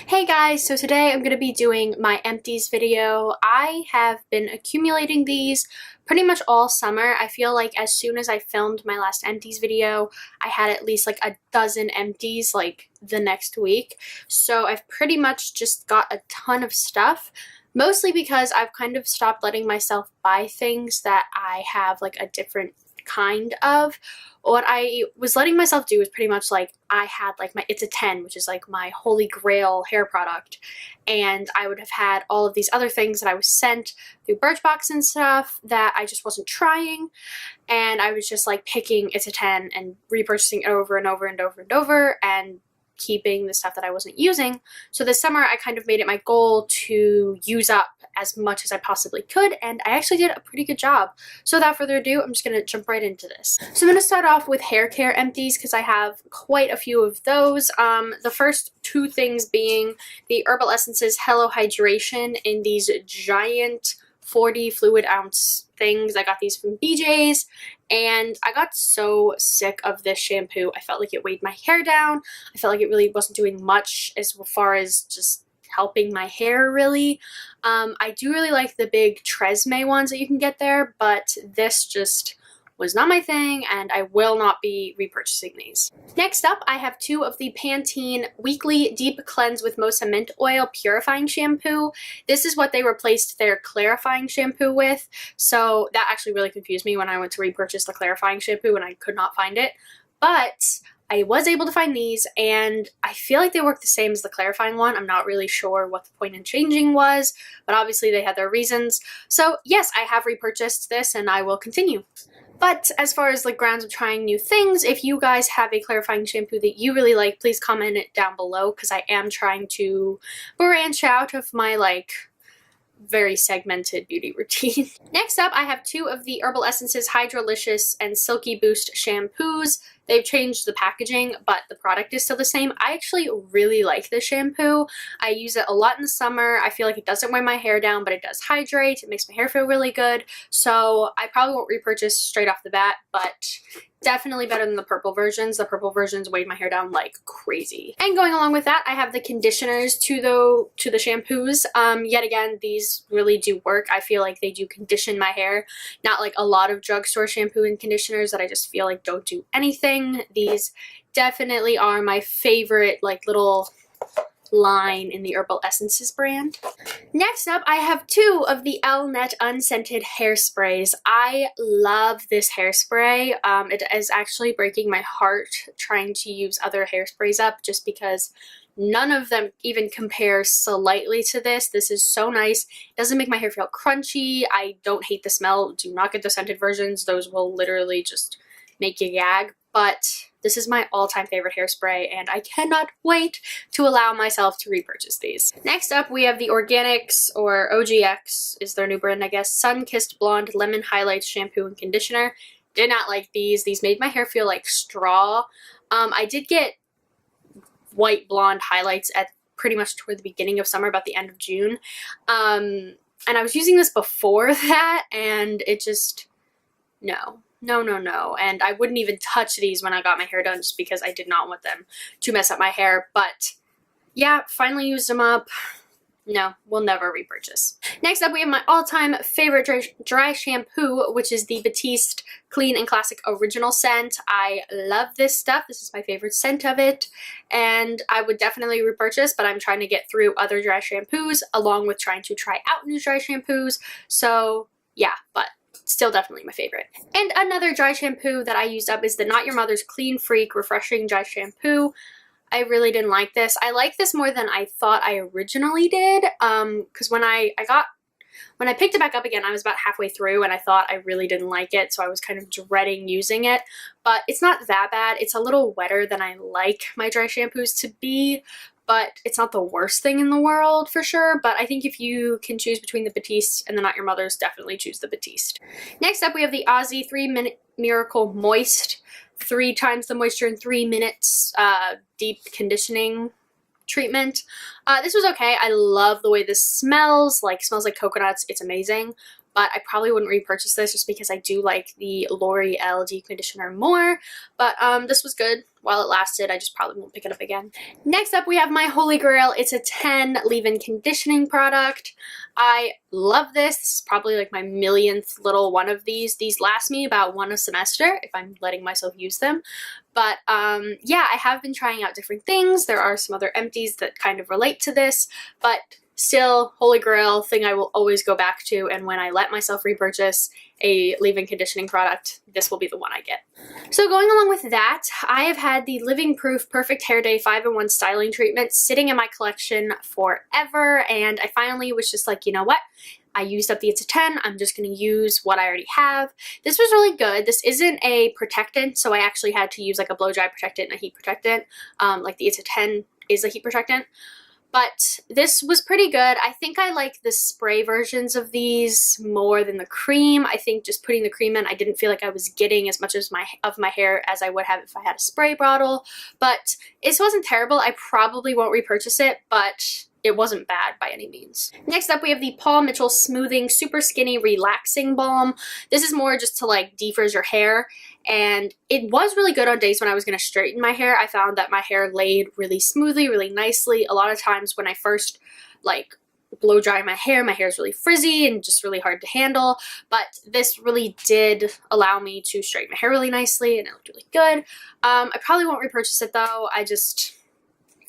Hey guys, so today I'm going to be doing my empties video. I have been accumulating these pretty much all summer. I feel like as soon as I filmed my last empties video, I had at least like a dozen empties like the next week. So I've pretty much just got a ton of stuff, mostly because I've kind of stopped letting myself buy things that I have like a different kind of. What I was letting myself do was pretty much like I had like my It's a 10, which is like my holy grail hair product, and I would have had all of these other things that I was sent through Birchbox and stuff that I just wasn't trying, and I was just like picking It's a 10 and repurchasing it over and over and over and over and keeping the stuff that I wasn't using. So this summer I kind of made it my goal to use up as much as I possibly could, and I actually did a pretty good job. So without further ado, I'm just going to jump right into this. So I'm going to start off with hair care empties because I have quite a few of those. The first two things being the Herbal Essences Hello Hydration in these giant 40 fluid ounce things. I got these from BJ's, and I got so sick of this shampoo. I felt like it weighed my hair down. I felt like it really wasn't doing much as far as just helping my hair, really. I do really like the big Tresemme ones that you can get there, but this just was not my thing, and I will not be repurchasing these. Next up, I have two of the Pantene Weekly Deep Cleanse with Mocha Mint Oil Purifying Shampoo. This is what they replaced their clarifying shampoo with, so that actually really confused me when I went to repurchase the clarifying shampoo and I could not find it. But I was able to find these, and I feel like they work the same as the clarifying one. I'm not really sure what the point in changing was, but obviously they had their reasons. So yes, I have repurchased this, and I will continue. But as far as like grounds of trying new things, if you guys have a clarifying shampoo that you really like, please comment it down below, because I am trying to branch out of my like very segmented beauty routine. Next up, I have two of the Herbal Essences Hydrolicious and Silky Boost shampoos. They've changed the packaging, but the product is still the same. I actually really like this shampoo. I use it a lot in the summer. I feel like it doesn't weigh my hair down, but it does hydrate. It makes my hair feel really good. So I probably won't repurchase straight off the bat, but definitely better than the purple versions. The purple versions weighed my hair down like crazy. And going along with that, I have the conditioners to the shampoos. Yet again, these really do work. I feel like they do condition my hair. Not like a lot of drugstore shampoo and conditioners that I just feel like don't do anything. These definitely are my favorite like little line in the Herbal Essences brand. Next up, I have two of the Elnet unscented hairsprays. I love this hairspray. It is actually breaking my heart trying to use other hairsprays up just because none of them even compare slightly to this. This is so nice. It doesn't make my hair feel crunchy. I don't hate the smell. Do not get the scented versions. Those will literally just make you gag. But this is my all-time favorite hairspray, and I cannot wait to allow myself to repurchase these. Next up, we have the Organics, or OGX is their new brand, I guess, Sun-Kissed Blonde Lemon Highlights Shampoo and Conditioner. Did not like these. These made my hair feel like straw. I did get white blonde highlights at pretty much toward the beginning of summer, about the end of June. And I was using this before that, and it just, no. And I wouldn't even touch these when I got my hair done just because I did not want them to mess up my hair. But yeah, finally used them up. No, we'll never repurchase. Next up, we have my all-time favorite dry shampoo, which is the Batiste Clean and Classic Original Scent. I love this stuff. This is my favorite scent of it, and I would definitely repurchase, but I'm trying to get through other dry shampoos along with trying to try out new dry shampoos. So yeah, but still definitely my favorite. And another dry shampoo that I used up is the Not Your Mother's Clean Freak Refreshing Dry Shampoo. I really didn't like this. I like this more than I thought I originally did, because when I picked it back up again, I was about halfway through and I thought I really didn't like it, so I was kind of dreading using it. But it's not that bad. It's a little wetter than I like my dry shampoos to be, but it's not the worst thing in the world for sure. But I think if you can choose between the Batiste and the Not Your Mother's, definitely choose the Batiste. Next up, we have the Aussie 3-Minute Miracle Moist 3 times the moisture in 3 minutes deep conditioning treatment. This was okay. I love the way this smells. Like, smells like coconuts. It's amazing. but I probably wouldn't repurchase this just because I do like the L'Oreal deep conditioner more. But this was good while it lasted. I just probably won't pick it up again. Next up, we have my holy grail. It's a 10 leave-in conditioning product. I love this. This is probably like my millionth little one of these. These last me about one a semester if I'm letting myself use them. But yeah, I have been trying out different things. There are some other empties that kind of relate to this, but still, holy grail, thing I will always go back to, and when I let myself repurchase a leave-in conditioning product, this will be the one I get. So going along with that, I have had the Living Proof Perfect Hair Day 5-in-1 styling treatment sitting in my collection forever, and I finally was just like, you know what? I used up the It's a 10, I'm just going to use what I already have. This was really good. This isn't a protectant, so I actually had to use like a blow dry protectant and a heat protectant. Like the It's a 10 is a heat protectant. But this was pretty good. I think I like the spray versions of these more than the cream. I think just putting the cream in, I didn't feel like I was getting as much as of my hair as I would have if I had a spray bottle. But it wasn't terrible. I probably won't repurchase it, but it wasn't bad by any means. Next up, we have the Paul Mitchell Smoothing Super Skinny Relaxing Balm. This is more just to like defrizz your hair, and it was really good on days when I was going to straighten my hair. I found that my hair laid really smoothly, really nicely. A lot of times when I first like blow dry my hair is really frizzy and just really hard to handle, but this really did allow me to straighten my hair really nicely and it looked really good. I probably won't repurchase it though.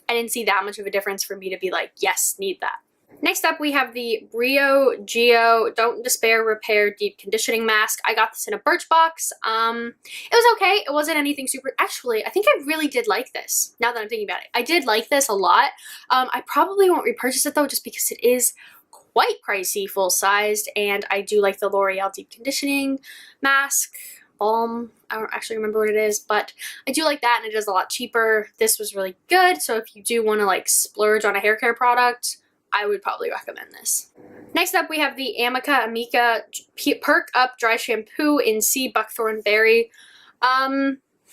I didn't see that much of a difference for me to be like, yes, need that. Next up, we have the Brio Geo Don't Despair Repair Deep Conditioning Mask. I got this in a Birchbox. It was okay. It wasn't anything super... Actually, I think I really did like this, now that I'm thinking about it. I did like this a lot. I probably won't repurchase it, though, just because it is quite pricey, full-sized, and I do like the L'Oreal Deep Conditioning Mask. Balm. I don't actually remember what it is, but I do like that, and it is a lot cheaper. This was really good, so if you do want to like splurge on a hair care product, I would probably recommend this. Next up, we have the Amika Perk Up Dry Shampoo in Sea Buckthorn Berry.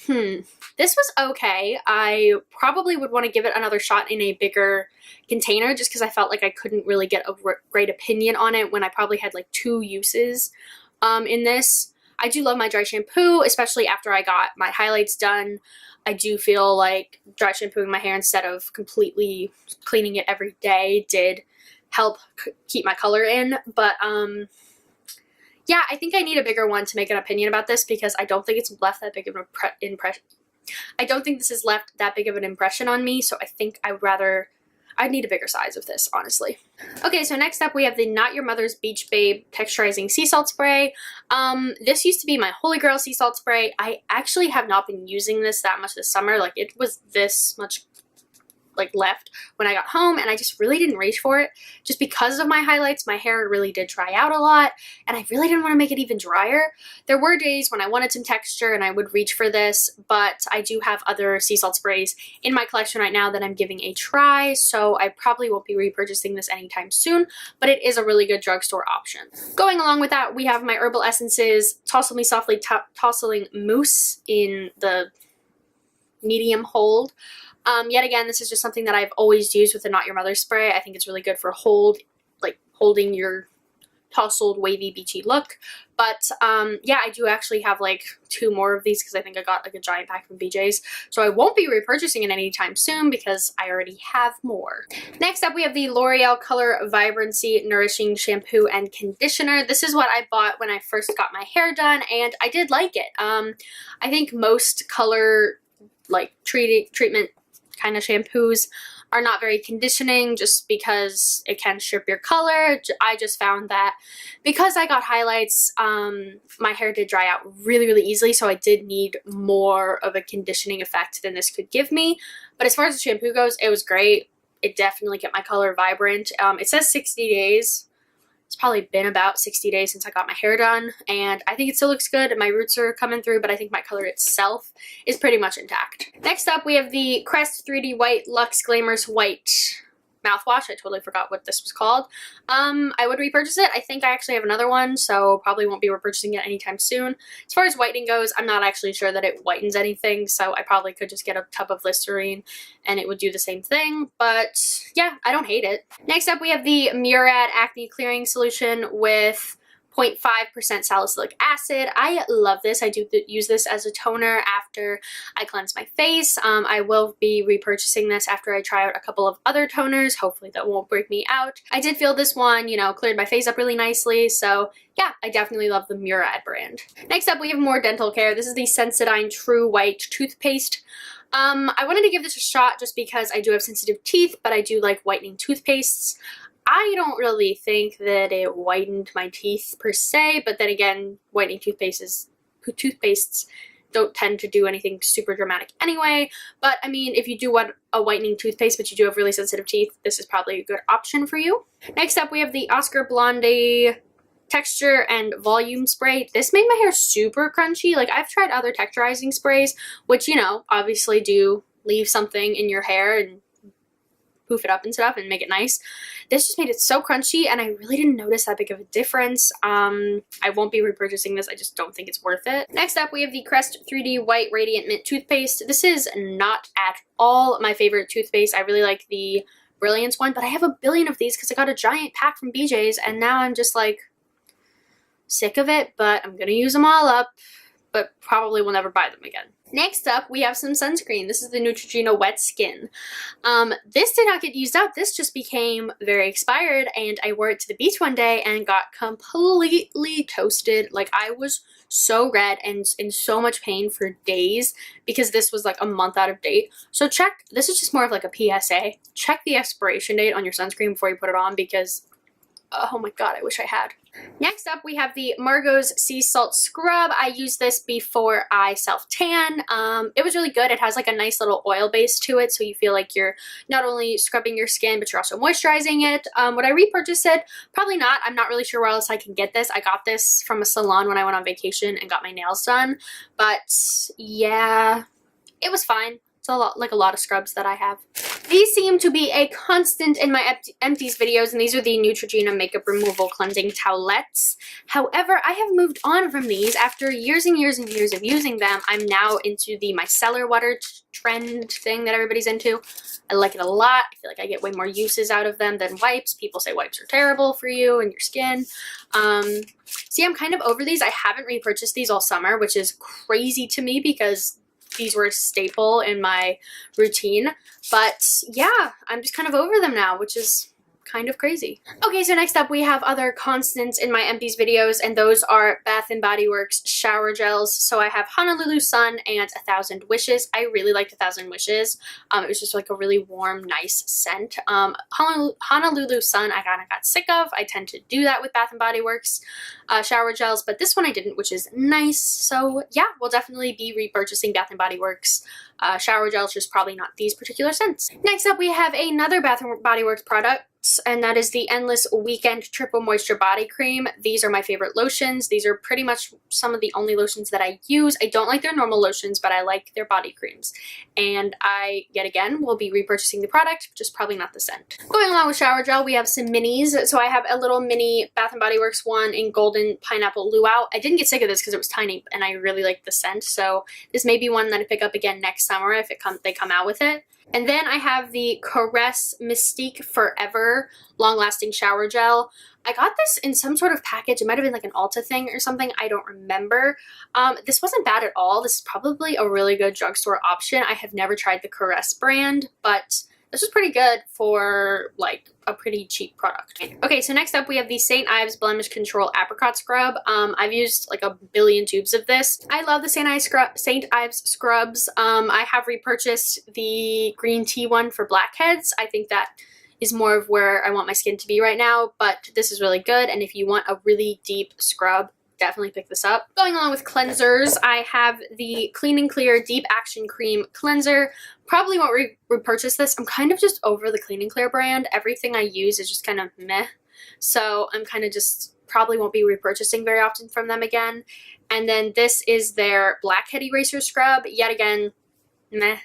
This was okay. I probably would want to give it another shot in a bigger container just because I felt like I couldn't really get a great opinion on it when I probably had like 2 uses in this. I do love my dry shampoo, especially after I got my highlights done. I do feel like dry shampooing my hair instead of completely cleaning it every day did help keep my color in. But yeah, I think I need a bigger one to make an opinion about this because I don't think it's left that big of an impression. I don't think this has left that big of an impression on me, so I think I'd need a bigger size of this, honestly. Okay, so next up we have the Not Your Mother's Beach Babe Texturizing Sea Salt Spray. This used to be my holy grail sea salt spray. I actually have not been using this that much this summer. Like, it was this much like left when I got home, and I just really didn't reach for it. Just because of my highlights, my hair really did dry out a lot, and I really didn't want to make it even drier. There were days when I wanted some texture and I would reach for this, but I do have other sea salt sprays in my collection right now that I'm giving a try, so I probably won't be repurchasing this anytime soon, but it is a really good drugstore option. Going along with that, we have my Herbal Essences Tousle Me Softly Tousling Mousse in the medium hold. Yet again, this is just something that I've always used with the Not Your Mother spray. I think it's really good for holding your tousled, wavy, beachy look. But yeah, I do actually have like 2 more of these because I think I got like a giant pack from BJ's. So I won't be repurchasing it anytime soon because I already have more. Next up, we have the L'Oreal Color Vibrancy Nourishing Shampoo and Conditioner. This is what I bought when I first got my hair done, and I did like it. I think most color treatment kind of shampoos are not very conditioning just because it can strip your color. I just found that because I got highlights, my hair did dry out really, really easily, so I did need more of a conditioning effect than this could give me. But as far as the shampoo goes, it was great. It definitely kept my color vibrant. It says 60 days. It's probably been about 60 days since I got my hair done, and I think it still looks good. My roots are coming through, but I think my color itself is pretty much intact. Next up, we have the Crest 3D White Luxe Glamorous White mouthwash. I totally forgot what this was called. I would repurchase it. I think I actually have another one, so probably won't be repurchasing it anytime soon. As far as whitening goes, I'm not actually sure that it whitens anything, so I probably could just get a tub of Listerine and it would do the same thing, but yeah, I don't hate it. Next up, we have the Murad Acne Clearing Solution with 0.5% salicylic acid. I love this. I do use this as a toner after I cleanse my face. I will be repurchasing this after I try out a couple of other toners. Hopefully that won't break me out. I did feel this one, you know, cleared my face up really nicely. So yeah, I definitely love the Murad brand. Next up, we have more dental care. This is the Sensodyne True White toothpaste. I wanted to give this a shot just because I do have sensitive teeth, but I do like whitening toothpastes. I don't really think that it whitened my teeth per se, but then again, whitening toothpastes don't tend to do anything super dramatic anyway. But I mean, if you do want a whitening toothpaste, but you do have really sensitive teeth, this is probably a good option for you. Next up, we have the Oscar Blonde texture and volume spray. This made my hair super crunchy. Like, I've tried other texturizing sprays, which, you know, obviously do leave something in your hair and poof it up and stuff and make it nice. This just made it so crunchy, and I really didn't notice that big of a difference. I won't be repurchasing this. I just don't think it's worth it. Next up, we have the Crest 3D White Radiant Mint Toothpaste. This is not at all my favorite toothpaste. I really like the Brilliance one, but I have a billion of these because I got a giant pack from BJ's, and now I'm just like sick of it, but I'm gonna use them all up, but probably will never buy them again. Next up, we have some sunscreen. This is the Neutrogena Wet Skin. This did not get used up. This just became very expired, and I wore it to the beach one day and got completely toasted. Like, I was so red and in so much pain for days because this was like a month out of date. So check, this is just more of like a PSA. Check the expiration date on your sunscreen before you put it on because, oh my god, I wish I had. Next up, we have the Margot's Sea Salt Scrub. I used this before I self-tan. It was really good. It has like a nice little oil base to it, so you feel like you're not only scrubbing your skin, but you're also moisturizing it. Would I repurchase it? Probably not. I'm not really sure where else I can get this. I got this from a salon when I went on vacation and got my nails done. But yeah, it was fine. It's a lot of scrubs that I have. These seem to be a constant in my Empties videos, and these are the Neutrogena Makeup Removal Cleansing Towelettes. However, I have moved on from these. After years and years and years of using them, I'm now into the micellar water trend thing that everybody's into. I like it a lot. I feel like I get way more uses out of them than wipes. People say wipes are terrible for you and your skin. See, I'm kind of over these. I haven't repurchased these all summer, which is crazy to me because these were a staple in my routine. But yeah, I'm just kind of over them now, which is kind of crazy. Okay, so next up we have other constants in my Empties videos, and those are Bath & Body Works shower gels. So I have Honolulu Sun and 1,000 Wishes. I really liked 1,000 Wishes. It was just like a really warm, nice scent. Honolulu Sun I kind of got sick of. I tend to do that with Bath & Body Works shower gels, but this one I didn't, which is nice. So yeah, we'll definitely be repurchasing Bath & Body Works shower gels, just probably not these particular scents. Next up we have another Bath & Body Works product, and that is the Endless Weekend Triple Moisture Body Cream. These are my favorite lotions. These are pretty much some of the only lotions that I use. I don't like their normal lotions, but I like their body creams. And I, yet again, will be repurchasing the product, just probably not the scent. Going along with shower gel, we have some minis. So I have a little mini Bath & Body Works one in Golden Pineapple Luau. I didn't get sick of this because it was tiny, and I really like the scent. So this may be one that I pick up again next summer if they come out with it. And then I have the Caress Mystique Forever Long-Lasting Shower Gel. I got this in some sort of package. It might have been like an Ulta thing or something. I don't remember. This wasn't bad at all. This is probably a really good drugstore option. I have never tried the Caress brand, but this was pretty good for like a pretty cheap product. Okay, so next up we have the St. Ives Blemish Control Apricot Scrub. I've used like a billion tubes of this. I love the St. Ives scrubs. I have repurchased the green tea one for blackheads. I think that is more of where I want my skin to be right now, but this is really good, and if you want a really deep scrub, definitely pick this up. Going along with cleansers, I have the Clean and Clear Deep Action Cream Cleanser. Probably won't repurchase this. I'm kind of just over the Clean and Clear brand. Everything I use is just kind of meh. So I'm kind of just probably won't be repurchasing very often from them again. And then this is their Blackhead Eraser Scrub. Yet again, meh.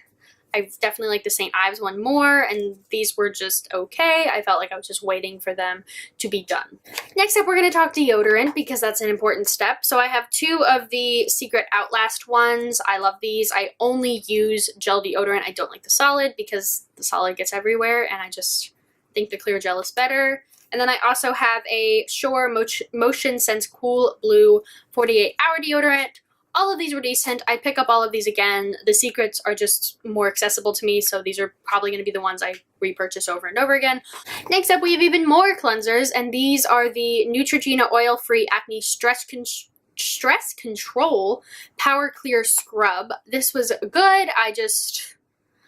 I definitely like the St. Ives one more, and these were just okay. I felt like I was just waiting for them to be done. Next up, we're going to talk deodorant because that's an important step. So I have two of the Secret Outlast ones. I love these. I only use gel deodorant. I don't like the solid because the solid gets everywhere, and I just think the clear gel is better. And then I also have a Shore Motion Sense Cool Blue 48-hour deodorant. All of these were decent. I pick up all of these again. The secrets are just more accessible to me, so these are probably going to be the ones I repurchase over and over again. Next up, we have even more cleansers, and these are the Neutrogena Oil-Free Acne Stress Control Power Clear Scrub. This was good. I just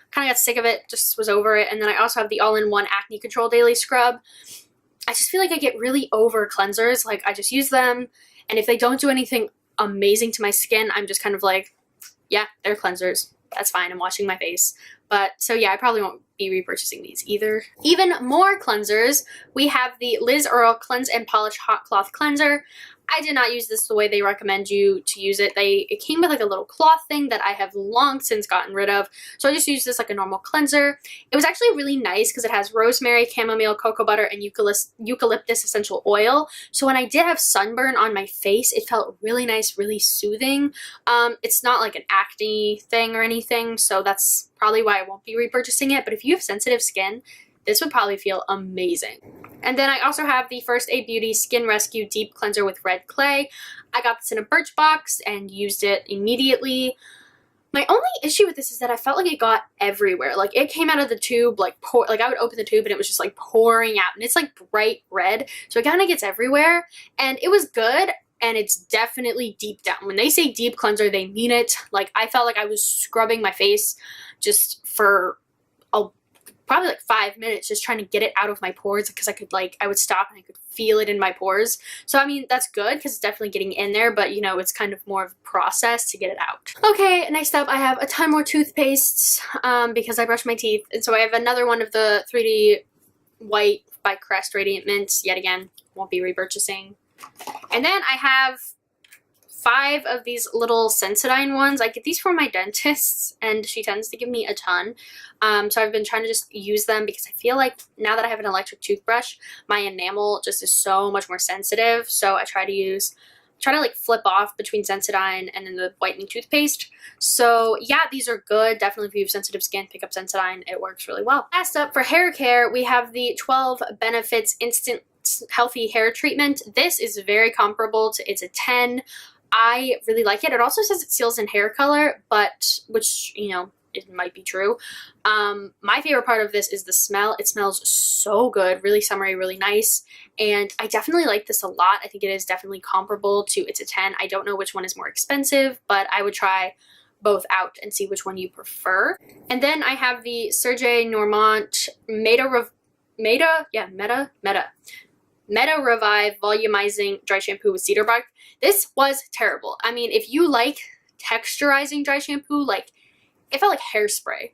kind of got sick of it, just was over it. And then I also have the All-in-One Acne Control Daily Scrub. I just feel like I get really over cleansers. Like, I just use them, and if they don't do anything amazing to my skin, I'm just kind of like, yeah, they're cleansers. That's fine. I'm washing my face. But so yeah, I probably won't be repurchasing these either. Even more cleansers, we have the Liz Earle Cleanse and Polish Hot Cloth Cleanser. I did not use this the way they recommend you to use it. It came with like a little cloth thing that I have long since gotten rid of. So I just used this like a normal cleanser. It was actually really nice because it has rosemary, chamomile, cocoa butter, and eucalyptus essential oil. So when I did have sunburn on my face, it felt really nice, really soothing. It's not like an acne thing or anything, so that's probably why I won't be repurchasing it. But if you have sensitive skin, this would probably feel amazing. And then I also have the First Aid Beauty Skin Rescue Deep Cleanser with Red Clay. I got this in a Birch box and used it immediately. My only issue with this is that I felt like it got everywhere. Like, it came out of the tube, like I would open the tube and it was just like pouring out. And it's like bright red, so it kind of gets everywhere. And it was good, and it's definitely deep down. When they say deep cleanser, they mean it. Like, I felt like I was scrubbing my face just for probably like 5 minutes, just trying to get it out of my pores, because I would stop and I could feel it in my pores. So I mean, that's good because it's definitely getting in there, but you know, it's kind of more of a process to get it out. Okay, next up I have a ton more toothpastes because I brush my teeth. And so I have another one of the 3D White by Crest Radiant Mints. Yet again, won't be repurchasing. And then I have 5 of these little Sensodyne ones. I get these from my dentist, and she tends to give me a ton. So I've been trying to just use them because I feel like now that I have an electric toothbrush, my enamel just is so much more sensitive. So I try to like flip off between Sensodyne and then the whitening toothpaste. So yeah, these are good. Definitely if you have sensitive skin, pick up Sensodyne. It works really well. Last up, for hair care, we have the 12 Benefits Instant Healthy Hair Treatment. This is very comparable to It's a 10. I really like it. It also says it seals in hair color, which, you know, it might be true. My favorite part of this is the smell. It smells so good, really summery, really nice. And I definitely like this a lot. I think it is definitely comparable to It's a 10. I don't know which one is more expensive, but I would try both out and see which one you prefer. And then I have the Sergey Normant Meta Revive Volumizing Dry Shampoo with Cedar Bark. This was terrible. I mean, if you like texturizing dry shampoo, like, it felt like hairspray.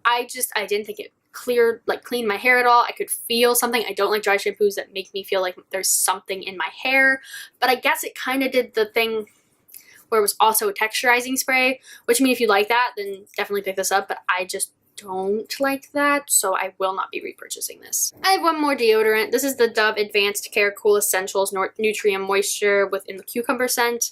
I didn't think it cleaned my hair at all. I could feel something. I don't like dry shampoos that make me feel like there's something in my hair, but I guess it kind of did the thing where it was also a texturizing spray, which, I mean, if you like that, then definitely pick this up, but I just don't like that, so I will not be repurchasing this. I have one more deodorant. This is the Dove Advanced Care Cool Essentials Nutrient Moisture within the cucumber scent.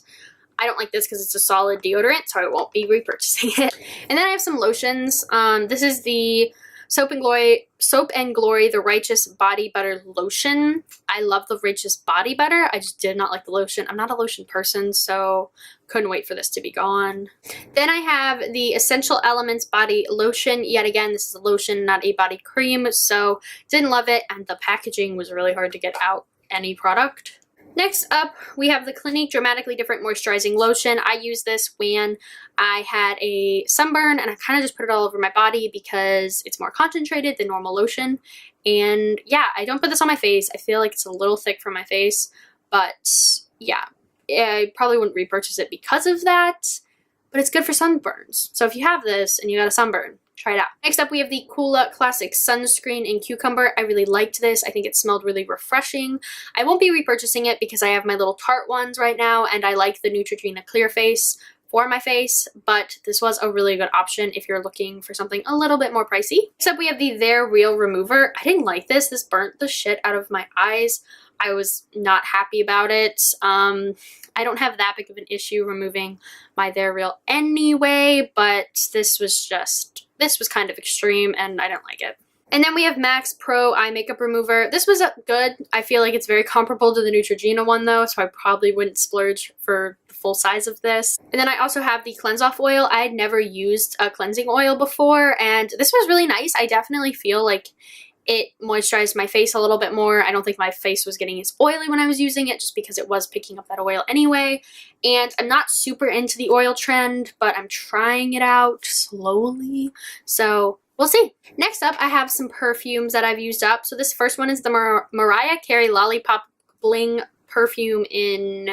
I don't like this because it's a solid deodorant, so I won't be repurchasing it. And then I have some lotions. This is the Soap and Glory The Righteous Body Butter Lotion. I love the Righteous Body Butter. I just did not like the lotion. I'm not a lotion person, so couldn't wait for this to be gone. Then I have the Essential Elements Body Lotion. Yet again, this is a lotion, not a body cream, so didn't love it, and the packaging was really hard to get out any product. Next up, we have the Clinique Dramatically Different Moisturizing Lotion. I used this when I had a sunburn, and I kind of just put it all over my body because it's more concentrated than normal lotion. And yeah, I don't put this on my face. I feel like it's a little thick for my face, but yeah, I probably wouldn't repurchase it because of that, but it's good for sunburns. So if you have this and you got a sunburn, try it out. Next up, we have the Coola Classic Sunscreen in Cucumber. I really liked this. I think it smelled really refreshing. I won't be repurchasing it because I have my little Tarte ones right now, and I like the Neutrogena Clear Face for my face, but this was a really good option if you're looking for something a little bit more pricey. Next up, we have the They're Real Remover. I didn't like this. This burnt the shit out of my eyes. I was not happy about it. I don't have that big of an issue removing my They're Real anyway, but this was kind of extreme and I don't like it. And then we have MAC's Pro Eye Makeup Remover. This was good. I feel like it's very comparable to the Neutrogena one though, so I probably wouldn't splurge for the full size of this. And then I also have the Cleanse Off Oil. I had never used a cleansing oil before, and this was really nice. I definitely feel like it moisturized my face a little bit more. I don't think my face was getting as oily when I was using it just because it was picking up that oil anyway. And I'm not super into the oil trend, but I'm trying it out slowly. So we'll see. Next up, I have some perfumes that I've used up. So this first one is the Mariah Carey Lollipop Bling perfume in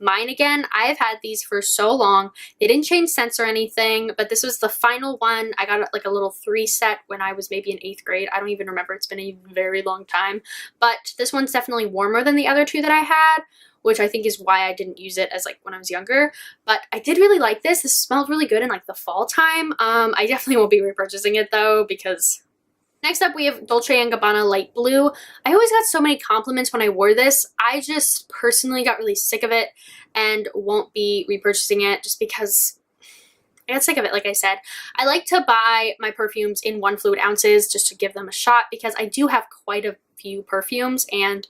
Mine Again. I've had these for so long. They didn't change scents or anything, but this was the final one. I got like a little 3 set when I was maybe in 8th grade. I don't even remember. It's been a very long time. But this one's definitely warmer than the other 2 that I had, which I think is why I didn't use it as like when I was younger. But I did really like this. This smelled really good in like the fall time. I definitely won't be repurchasing it though because... Next up, we have Dolce & Gabbana Light Blue. I always got so many compliments when I wore this. I just personally got really sick of it and won't be repurchasing it just because I got sick of it, like I said. I like to buy my perfumes in 1 fluid ounces just to give them a shot because I do have quite a few perfumes, and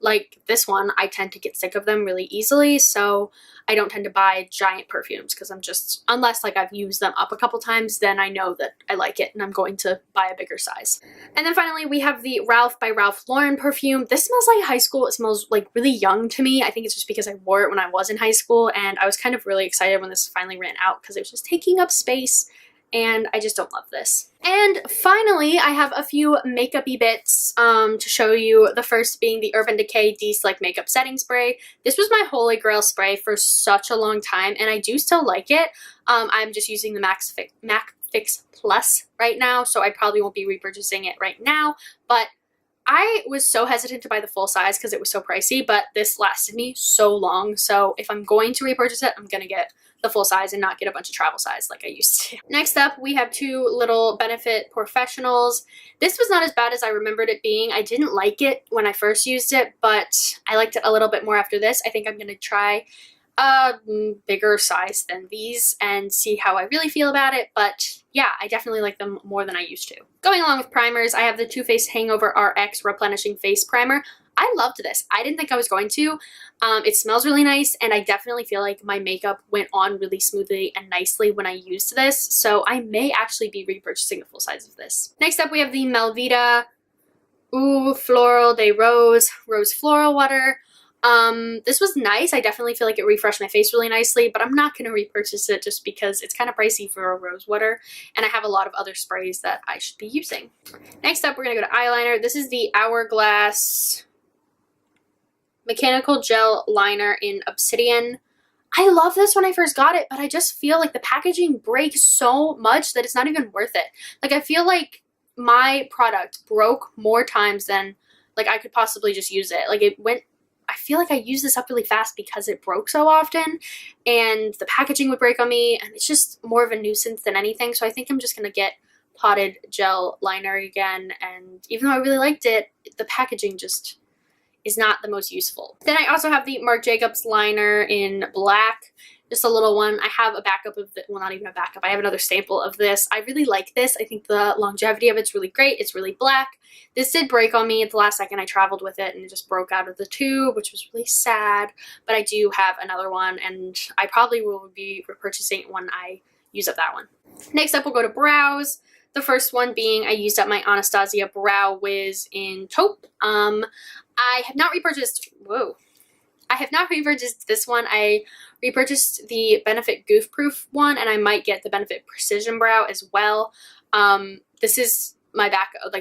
like this one, I tend to get sick of them really easily, so I don't tend to buy giant perfumes because I'm just, unless like I've used them up a couple times, then I know that I like it and I'm going to buy a bigger size. And then finally, we have the Ralph by Ralph Lauren perfume. This smells like high school. It smells like really young to me. I think it's just because I wore it when I was in high school, and I was kind of really excited when this finally ran out because it was just taking up space, and I just don't love this. And finally, I have a few makeup-y bits to show you. The first being the Urban Decay De-Slick Makeup Setting Spray. This was my holy grail spray for such a long time, and I do still like it. I'm just using the MAC Fix Plus right now, so I probably won't be repurchasing it right now, but I was so hesitant to buy the full size because it was so pricey, but this lasted me so long, so if I'm going to repurchase it, I'm going to get the full size and not get a bunch of travel size like I used to. Next up, we have 2 little Benefit Professionals. This was not as bad as I remembered it being. I didn't like it when I first used it, but I liked it a little bit more after this. I think I'm going to try a bigger size than these and see how I really feel about it, but yeah, I definitely like them more than I used to. Going along with primers, I have the Too Faced Hangover RX Replenishing Face Primer. I loved this. I didn't think I was going to. It smells really nice, and I definitely feel like my makeup went on really smoothly and nicely when I used this, so I may actually be repurchasing the full size of this. Next up, we have the Melvita Floral de Rose Floral Water. This was nice. I definitely feel like it refreshed my face really nicely, but I'm not going to repurchase it just because it's kind of pricey for a rose water, and I have a lot of other sprays that I should be using. Next up, we're going to go to eyeliner. This is the Hourglass Mechanical Gel Liner in Obsidian. I love this when I first got it, but I just feel like the packaging breaks so much that it's not even worth it. Like, I feel like my product broke more times than like I could possibly just use it. Like, I feel like I used this up really fast because it broke so often, and the packaging would break on me, and it's just more of a nuisance than anything. So I think I'm just going to get potted gel liner again, and even though I really liked it, the packaging just is not the most useful. Then I also have the Marc Jacobs liner in black, just a little one. I have a backup of the, well, not even a backup, I have another sample of this. I really like this. I think the longevity of it's really great. It's really black. This did break on me at the last second. I traveled with it and it just broke out of the tube, which was really sad, but I do have another one, and I probably will be repurchasing it when I use up that one. Next up, we'll go to brows. The first one being I used up my Anastasia Brow Wiz in taupe. I have not repurchased, I have not repurchased this one. I repurchased the Benefit Goof Proof one, and I might get the Benefit Precision Brow as well. This is my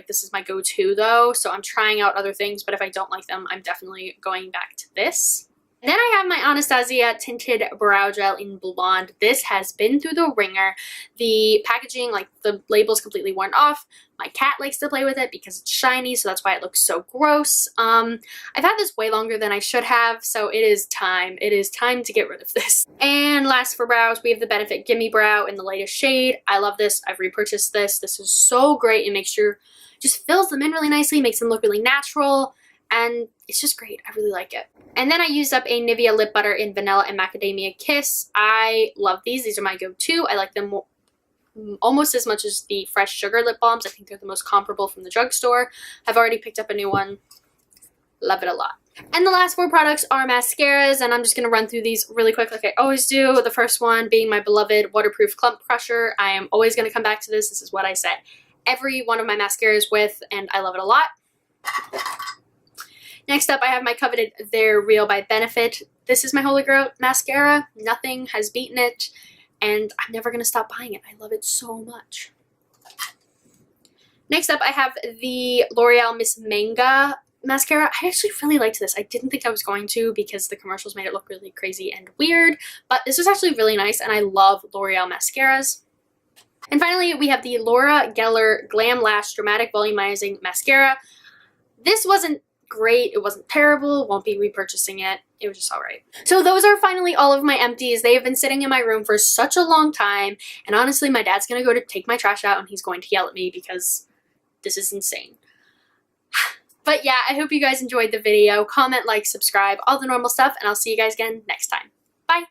this is my go-to though, so I'm trying out other things, but if I don't like them, I'm definitely going back to this. And then I have my Anastasia Tinted Brow Gel in Blonde. This has been through the ringer. The packaging, like the label's completely worn off. My cat likes to play with it because it's shiny, so that's why it looks so gross. I've had this way longer than I should have, so it is time. It is time to get rid of this. And last for brows, we have the Benefit Gimme Brow in the lightest shade. I love this. I've repurchased this. This is so great. It makes your, just fills them in really nicely, makes them look really natural, and it's just great. I really like it. And then I used up a Nivea Lip Butter in Vanilla and Macadamia Kiss. I love these. These are my go-to. I like them almost as much as the Fresh Sugar lip balms. I think they're the most comparable from the drugstore. I've already picked up a new one. Love it a lot. And the last 4 products are mascaras, and I'm just going to run through these really quick like I always do. The first one being my beloved Waterproof Clump Crusher. I am always going to come back to this. This is what I set every one of my mascaras with, and I love it a lot. Next up, I have my coveted They're Real by Benefit. This is my Holy Grail mascara. Nothing has beaten it, and I'm never going to stop buying it. I love it so much. Next up, I have the L'Oreal Miss Manga mascara. I actually really liked this. I didn't think I was going to because the commercials made it look really crazy and weird, but this was actually really nice, and I love L'Oreal mascaras. And finally, we have the Laura Geller Glam Lash Dramatic Volumizing Mascara. This wasn't great. It wasn't terrible. Won't be repurchasing it. It was just alright. So those are finally all of my empties. They have been sitting in my room for such a long time, and honestly, my dad's gonna go to take my trash out, and he's going to yell at me because this is insane. But yeah, I hope you guys enjoyed the video. Comment, like, subscribe, all the normal stuff, and I'll see you guys again next time. Bye!